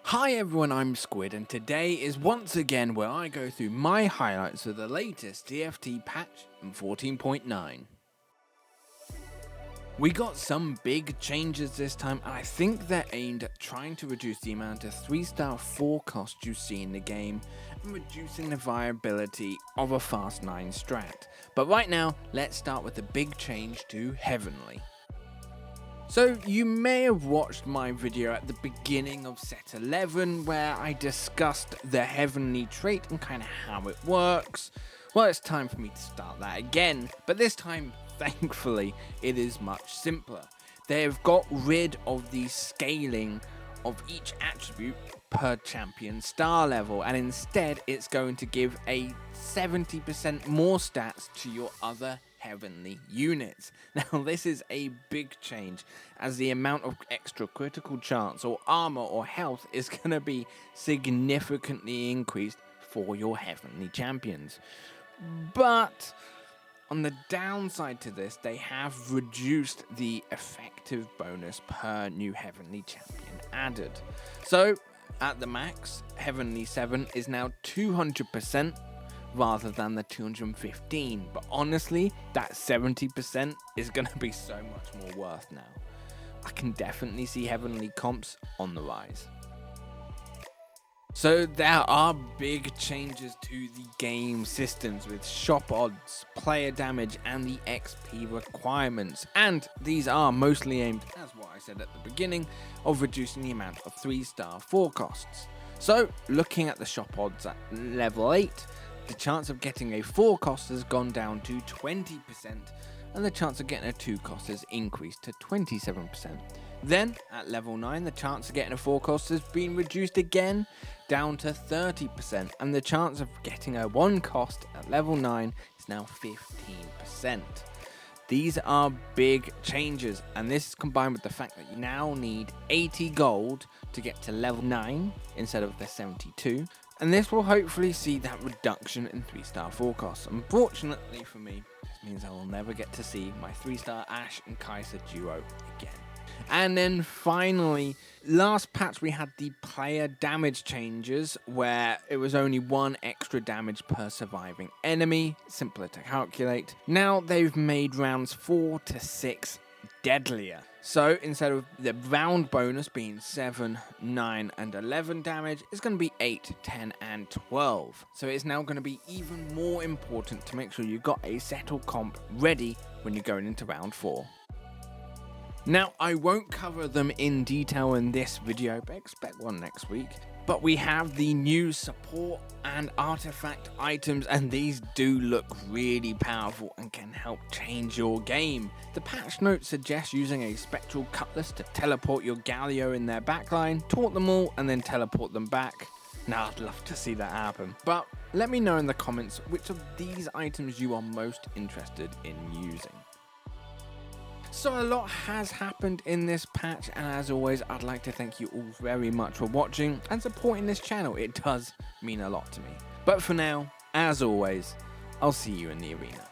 Hi everyone, I'm Squid, and today is once again where I go through my highlights of the latest TFT patch in 14.9. We got some big changes this time, and I think they're aimed at trying to reduce the amount of 3-star 4 costs you see in the game and reducing the viability of a fast 9 strat. But right now, let's start with the big change to Heavenly. So you may have watched my video at the beginning of set 11 where I discussed the Heavenly trait and kind of how it works. Well, it's time for me to start that again, but this time, thankfully, it is much simpler. They've got rid of the scaling of each attribute per champion star level, and instead it's going to give a 70% more stats to your other Heavenly units. Now this is a big change, as the amount of extra critical chance or armor or health is going to be significantly increased for your Heavenly champions. But on the downside to this, they have reduced the effective bonus per new Heavenly champion added. So at the max, Heavenly 7 is now 200% rather than the 215, but honestly, that 70% is going to be so much more worth now. I can definitely see Heavenly comps on the rise. So there are big changes to the game systems with shop odds, player damage, and the XP requirements, and these are mostly aimed, as what I said at the beginning, of reducing the amount of 3-star 4 costs. So looking at the shop odds at level 8, the chance of getting a 4 cost has gone down to 20%, and the chance of getting a 2 cost has increased to 27%. Then, at level 9, the chance of getting a 4 cost has been reduced again, down to 30%, and the chance of getting a 1 cost at level 9 is now 15%. These are big changes, and this is combined with the fact that you now need 80 gold to get to level 9 instead of the 72. And this will hopefully see that reduction in 3-star 4 costs. Unfortunately for me, this means I will never get to see my 3-star Ashe and Kai'Sa duo again. And then finally, last patch we had the player damage changes, where it was only 1 extra damage per surviving enemy, simpler to calculate. Now they've made rounds 4 to 6 deadlier. So instead of the round bonus being 7, 9 and 11 damage, it's going to be 8, 10 and 12. So it's now going to be even more important to make sure you've got a settled comp ready when you're going into round 4. Now, I won't cover them in detail in this video, but expect one next week. But we have the new support and artifact items, and these do look really powerful and can help change your game. The patch notes suggest using a spectral cutlass to teleport your Galio in their backline, taunt them all, and then teleport them back. Now, I'd love to see that happen. But let me know in the comments which of these items you are most interested in using. So a lot has happened in this patch, and as always, I'd like to thank you all very much for watching and supporting this channel. It does mean a lot to me. But for now, as always, I'll see you in the arena.